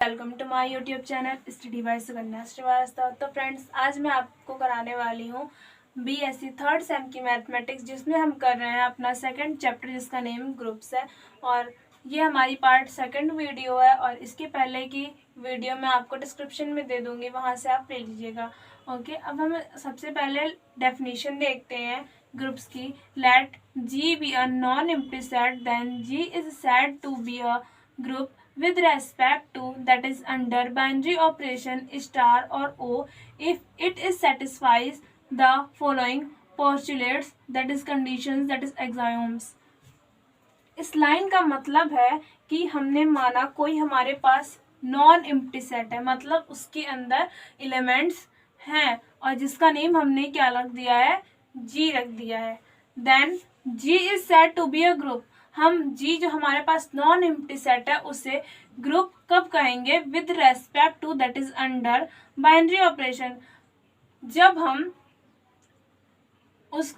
Welcome to my YouTube channel study by Sukanya Srivastava. तो friends, आज मैं आपको कराने वाली हूँ बीएससी थर्ड सेम की मैथमेटिक्स, जिसमें हम कर रहे हैं अपना सेकंड चैप्टर जिसका नेम ग्रुप्स है। और ये हमारी पार्ट सेकंड वीडियो है और इसके पहले की वीडियो मैं आपको डिस्क्रिप्शन में दे दूँगी, वहाँ से आप ले लीजिएगा। ओके, अब हम सबसे पहले डेफिनेशन देखते हैं ग्रुप्स की। Let G be a non empty set, then G is said to be a group with respect to, that is under binary operation star or o, if it is satisfies the following postulates, that is conditions, that is axioms। इस line का मतलब है कि हमने माना कोई हमारे पास non empty set है, मतलब उसके अंदर एलिमेंट्स हैं और जिसका नेम हमने क्या रख दिया है, जी रख दिया है। Then G is said to be a group, हम जी जो हमारे पास नॉन एम्प्टी सेट है उसे ग्रुप कब कहेंगे, with respect to, that is under binary operation, जब हम उस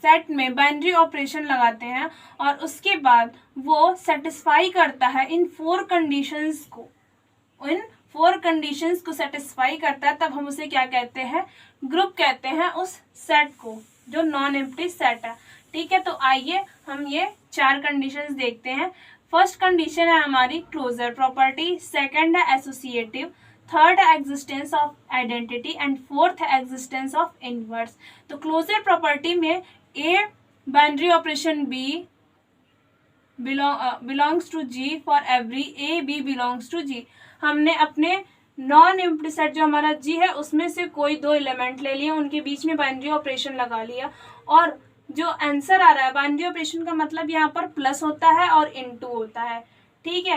सेट में बाइनरी ऑपरेशन लगाते हैं और उसके बाद वो सेटिस्फाई करता है इन फोर कंडीशंस को सेटिस्फाई करता है, तब हम उसे क्या कहते हैं, ग्रुप कहते हैं उस सेट को जो नॉन एम्प्टी सेट है। ठीक है, तो आइए हम ये चार कंडीशंस देखते हैं। फर्स्ट कंडीशन है हमारी क्लोजर प्रॉपर्टी, सेकंड है एसोसिएटिव, थर्ड है existence of identity and fourth है एग्जिस्टेंस ऑफ इनवर्स। तो क्लोजर प्रॉपर्टी में a binary operation b belongs to G for every a b belongs to G. हमने अपने non empty set जो हमारा जी है उसमें से कोई दो एलिमेंट ले लिए, उनके बीच में बाइनरी ऑपरेशन लगा लिया और जो आंसर आ रहा है, बाइनरी ऑपरेशन का मतलब यहाँ पर प्लस होता है और इनटू होता है। ठीक है,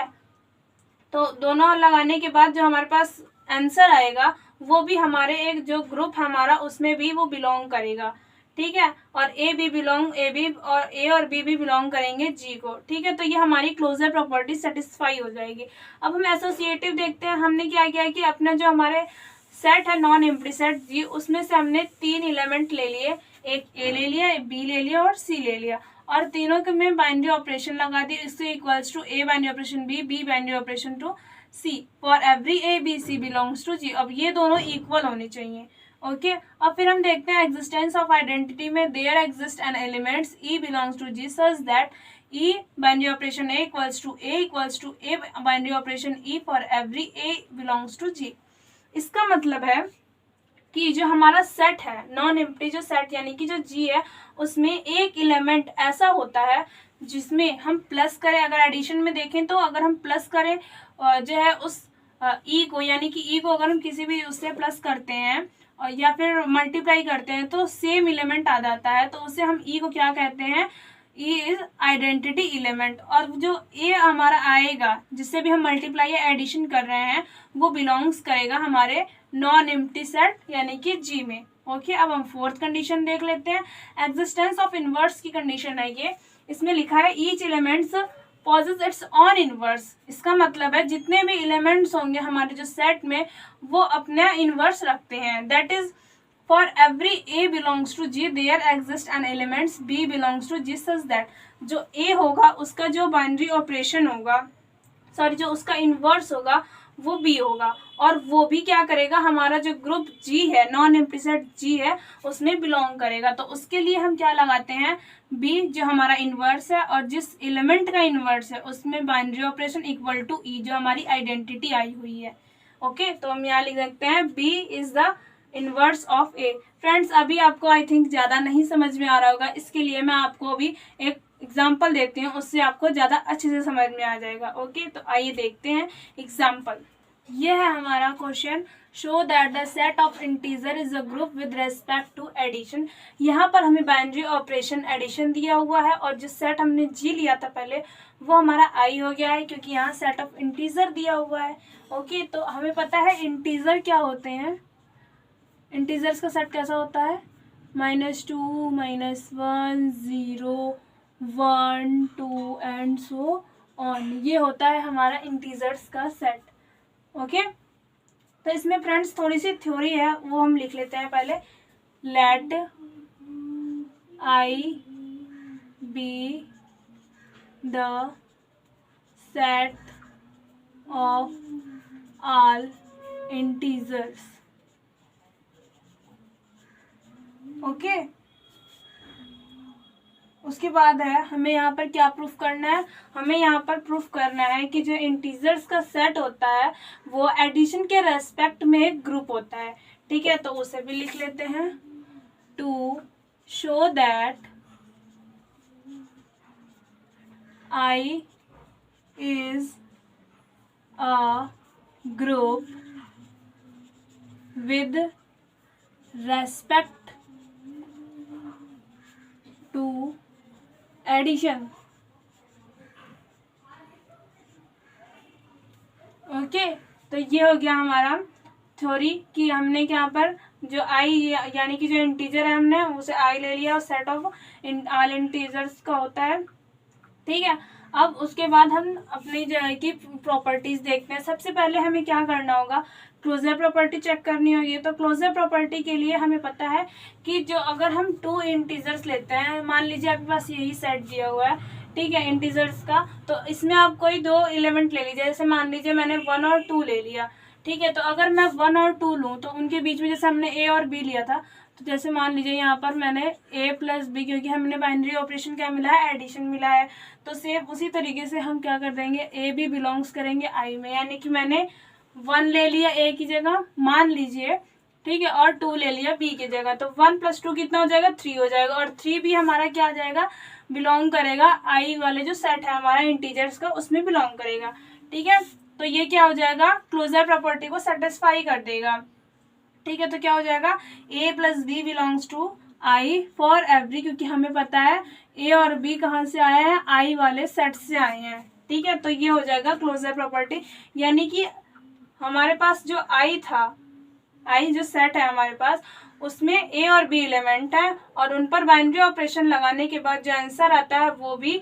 तो दोनों लगाने के बाद जो हमारे पास आंसर आएगा वो भी हमारे एक जो ग्रुप हमारा उसमें भी वो बिलोंग करेगा। ठीक है, और ए और बी भी बिलोंग करेंगे जी को। ठीक है, तो ये हमारी क्लोजर प्रॉपर्टी सेटिस्फाई हो जाएगी। अब हम एसोसिएटिव देखते हैं। हमने क्या किया कि अपना जो हमारे सेट है नॉन एम्प्टी सेट जी, उसमें से हमने तीन एलिमेंट ले लिए, एक ए ले लिया, बी ले लिया और सी ले लिया और तीनों के में बाइनरी ऑपरेशन लगा दिया। इससे equals to a binary operation b binary operation to c for every a b c belongs to G. अब ये दोनों इक्वल होने चाहिए। ओके, अब फिर हम देखते हैं एग्जिस्टेंस ऑफ आइडेंटिटी में there exist an elements e belongs to G such that e binary operation a equals to a binary operation e for every a belongs to G. इसका मतलब है कि जो हमारा सेट है नॉन एम्प्टी जो set यानी कि जो जी है उसमें एक एलिमेंट ऐसा होता है जिसमें हम प्लस करें, अगर एडिशन में देखें तो अगर हम प्लस करें जो है उस ई को, यानी कि ई को अगर हम किसी भी उससे प्लस करते हैं और या फिर मल्टीप्लाई करते हैं तो सेम एलिमेंट आ जाता है, तो उसे हम ई को क्या कहते हैं, ई इज आइडेंटिटी एलिमेंट। और जो ए हमारा आएगा जिससे भी हम मल्टीप्लाई या एडिशन कर रहे हैं वो बिलोंग्स करेगा हमारे नॉन एम्प्टी सेट यानी कि जी में। ओके, अब हम फोर्थ कंडीशन देख लेते हैं। एग्जिस्टेंस ऑफ इनवर्स की कंडीशन है ये। इसमें लिखा है each elements possess its own inverse. इसका मतलब है जितने भी एलिमेंट्स होंगे हमारे जो सेट में वो अपना इनवर्स रखते हैं। That is for every a belongs to G there exist an elements b belongs to G such that जो ए होगा उसका जो बाइनरी ऑपरेशन होगा, जो उसका इनवर्स होगा वो बी होगा और वो भी क्या करेगा, हमारा जो ग्रुप जी है नॉन एम्प्टी सेट जी है उसमें बिलोंग करेगा। तो उसके लिए हम क्या लगाते हैं, बी जो हमारा इनवर्स है और जिस एलिमेंट का इनवर्स है उसमें बाइनरी ऑपरेशन इक्वल टू ई जो हमारी आइडेंटिटी आई हुई है। ओके, तो हम यहाँ लिख सकते हैं b is the inverse of a. Friends, अभी आपको आई थिंक ज़्यादा नहीं समझ में आ रहा होगा, इसके लिए मैं आपको अभी एक एग्जाम्पल देती हूँ, उससे आपको ज़्यादा अच्छे से समझ में आ जाएगा। ओके, तो आइए देखते हैं एग्जाम्पल। यह है हमारा question, show that the set of integer is a group with respect to addition. यहाँ पर हमें बाइनरी ऑपरेशन एडिशन दिया हुआ है और जिस सेट हमने जी लिया था पहले वो हमारा आई हो गया है क्योंकि यहाँ सेट ऑफ इंटीजर दिया हुआ है। ओके, तो हमें पता है इंटीजर क्या होते हैं, इंटीजर्स का सेट कैसा होता है, -2 -1 0 1 2 एंड सो ऑन। ये होता है हमारा इंटीजर्स का सेट। ओके, तो इसमें फ्रेंड्स थोड़ी सी थ्योरी है वो हम लिख लेते हैं पहले। Let I be the set of all integers. Okay, उसके बाद है हमें यहाँ पर क्या प्रूफ करना है, हमें यहाँ पर प्रूफ करना है कि जो इंटीजर्स का सेट होता है वो एडिशन के रेस्पेक्ट में एक ग्रुप होता है। ठीक है, तो उसे भी लिख लेते हैं, to show that I is a group with respect to addition। Okay, तो ये हो गया हमारा थ्योरी कि हमने यहाँ पर जो आई यानी कि जो इंटीजर है हमने उसे आई ले लिया और सेट ऑफ ऑल इंटीजर्स का होता है। ठीक है, अब उसके बाद हम अपनी जगह की प्रॉपर्टीज देखते हैं। सबसे पहले हमें क्या करना होगा, क्लोजर प्रॉपर्टी चेक करनी होगी। तो क्लोजर प्रॉपर्टी के लिए हमें पता है कि जो अगर हम टू इंटीजर्स लेते हैं, मान लीजिए आपके पास यही सेट दिया हुआ है, ठीक है, इंटीजर्स का, तो इसमें आप कोई दो एलिमेंट ले लीजिए। जैसे मान लीजिए मैंने 1 और 2 ले लिया। ठीक है, तो अगर मैं 1 और 2 लूँ तो उनके बीच में जैसे हमने ए और बी लिया था, तो जैसे मान लीजिए यहाँ पर मैंने a प्लस बी, क्योंकि हमने बाइनरी ऑपरेशन क्या मिला है, एडिशन मिला है, तो सेम उसी तरीके से हम क्या कर देंगे, a भी बिलोंग्स करेंगे i में, यानी कि मैंने 1 ले लिया a की जगह मान लीजिए, ठीक है, और 2 ले लिया b की जगह, तो 1 + 2 कितना हो जाएगा, 3 हो जाएगा, और 3 भी हमारा क्या आ जाएगा, बिलोंग करेगा i वाले जो सेट है हमारा इंटीजर्स का, उसमें बिलोंग करेगा। ठीक है, तो ये क्या हो जाएगा, क्लोजर प्रॉपर्टी को सेटिस्फाई कर देगा। ठीक है, तो क्या हो जाएगा, a + b belongs to i for every, क्योंकि हमें पता है a और b कहाँ से आए हैं, i वाले सेट से आए हैं। ठीक है, तो ये हो जाएगा क्लोजर प्रॉपर्टी, यानी कि हमारे पास जो i था, i जो सेट है हमारे पास, उसमें a और b एलिमेंट है, और उन पर बाइनरी ऑपरेशन लगाने के बाद जो आंसर आता है वो भी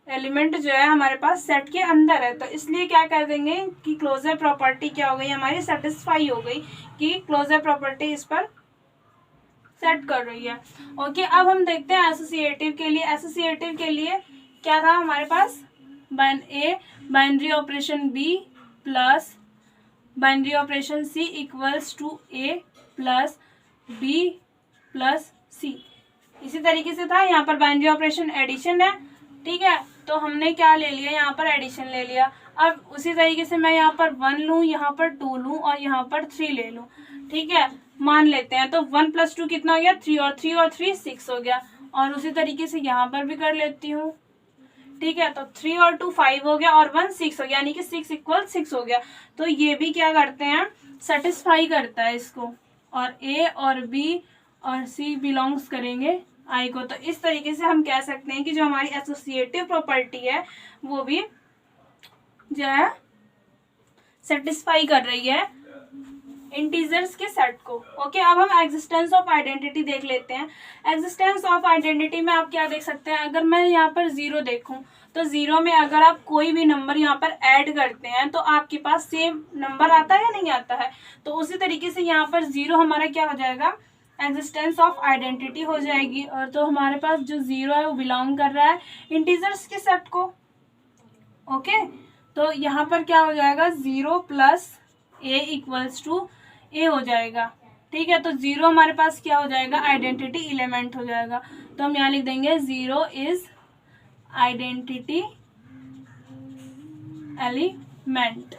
एलिमेंट जो है हमारे पास सेट के अंदर है। तो इसलिए क्या कर देंगे कि क्लोजर प्रॉपर्टी क्या हो गई हमारी, सेटिस्फाई हो गई, कि क्लोजर प्रॉपर्टी इस पर सेट कर रही है। ओके, अब हम देखते हैं एसोसिएटिव के लिए। एसोसिएटिव के लिए क्या था हमारे पास, binary operation b plus binary operation c equals to a plus b plus c। इसी तरीके से था, यहाँ पर बाइनरी ऑपरेशन एडिशन है। ठीक है, तो हमने क्या ले लिया, यहाँ पर एडिशन ले लिया। अब उसी तरीके से मैं यहाँ पर 1 लूँ, यहाँ पर 2 लूँ और यहाँ पर 3 ले लूँ। ठीक है, मान लेते हैं, तो 1 + 2 कितना हो गया, 3, और 3 और 3 6 हो गया, और उसी तरीके से यहाँ पर भी कर लेती हूँ। ठीक है, तो 3 और 2 5 हो गया, और 1 6 हो गया, यानी कि 6 = 6 हो गया। तो ये भी क्या करते हैं, सेटिस्फाई करता है इसको, और a और b और c बिलोंग्स करेंगे i को। तो इस तरीके से हम कह सकते हैं कि जो हमारी एसोसिएटिव प्रॉपर्टी है वो भी जो है सेटिस्फाई कर रही है इंटीजर्स के सेट को। ओके, अब हम एग्जिस्टेंस ऑफ आइडेंटिटी देख लेते हैं। एग्जिस्टेंस ऑफ आइडेंटिटी में आप क्या देख सकते हैं, अगर मैं यहाँ पर 0 देखूं तो 0 में अगर आप कोई भी नंबर यहाँ पर ऐड करते हैं तो आपके पास सेम नंबर आता है या नहीं आता है। तो उसी तरीके से यहाँ पर 0 हमारा क्या हो जाएगा, एग्जिस्टेंस ऑफ आइडेंटिटी हो जाएगी, और तो हमारे पास जो 0 है वो बिलोंग कर रहा है इंटीजर्स के सेट को। ओके, तो यहाँ पर क्या हो जाएगा, 0 + a = a हो जाएगा। ठीक है, तो 0 हमारे पास क्या हो जाएगा, आइडेंटिटी एलिमेंट हो जाएगा। तो हम यहाँ लिख देंगे 0 इज आइडेंटिटी एलिमेंट।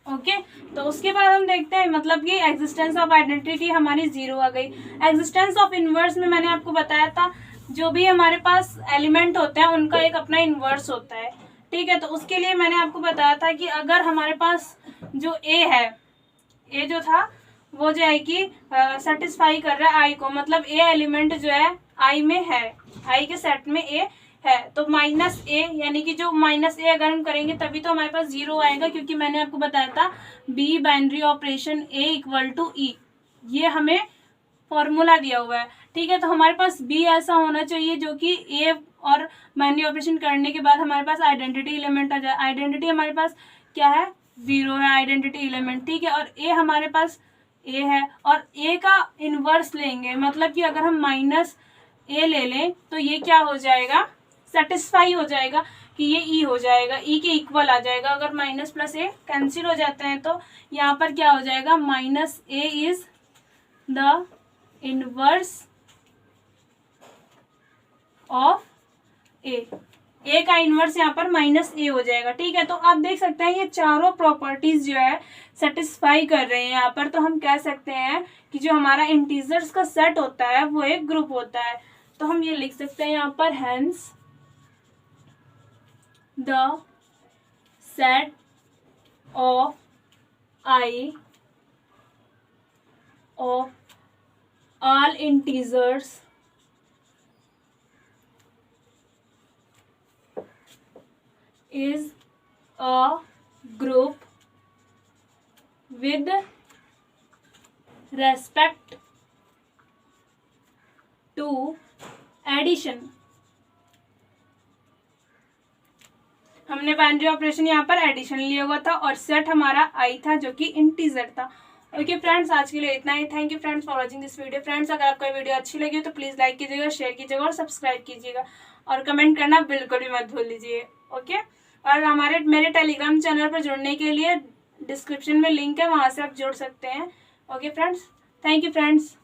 ओके, तो उसके बाद हम देखते हैं, मतलब कि एग्जिस्टेंस ऑफ आइडेंटिटी हमारी 0 आ गई। एग्जिस्टेंस ऑफ इनवर्स में मैंने आपको बताया था, जो भी हमारे पास एलिमेंट होते हैं उनका एक अपना इनवर्स होता है। ठीक है, तो उसके लिए मैंने आपको बताया था कि अगर हमारे पास जो a है, a जो था वो जो है कि सेटिस्फाई कर रहा है i को, मतलब a एलिमेंट जो है i में है, i के सेट में a है, तो -a, यानी कि जो -a अगर हम करेंगे तभी तो हमारे पास 0 आएगा, क्योंकि मैंने आपको बताया था b binary operation a = e, ये हमें फॉर्मूला दिया हुआ है। ठीक है, तो हमारे पास b ऐसा होना चाहिए जो कि a और बाइनरी ऑपरेशन करने के बाद हमारे पास आइडेंटिटी एलिमेंट आ जाए। आइडेंटिटी हमारे पास क्या है, 0 है आइडेंटिटी एलिमेंट। ठीक है, और a हमारे पास a है, और a का इनवर्स लेंगे, मतलब कि अगर हम -a ले लें तो ये क्या हो जाएगा, सेटिस्फाई हो जाएगा, कि ये ई हो जाएगा, ई के इक्वल आ जाएगा। अगर माइनस प्लस ए कैंसिल हो जाते हैं तो यहाँ पर क्या हो जाएगा, minus a is the inverse of a का इनवर्स यहाँ पर माइनस ए हो जाएगा। ठीक है, तो आप देख सकते हैं ये चारों प्रॉपर्टीज जो है सेटिस्फाई कर रहे हैं यहाँ पर। तो हम कह सकते हैं कि जो हमारा इंटीजर्स का सेट होता है वो एक ग्रुप होता है। तो हम ये लिख सकते हैं यहाँ पर, hence the set of I of all integers is a group with respect to addition। हमने बाइनरी ऑपरेशन यहाँ पर एडिशन लिया हुआ था और सेट हमारा आई था जो कि इंटीजर था। ओके फ्रेंड्स, आज के लिए इतना ही। Thank you friends for watching this video. Friends, अगर आपको वीडियो अच्छी लगी हो तो प्लीज़ लाइक कीजिएगा, शेयर कीजिएगा और सब्सक्राइब कीजिएगा और कमेंट करना बिल्कुल भी मत भूल लीजिए। ओके, और मेरे टेलीग्राम चैनल पर जुड़ने के लिए डिस्क्रिप्शन में लिंक है, वहाँ से आप जुड़ सकते हैं। Okay friends, thank you friends.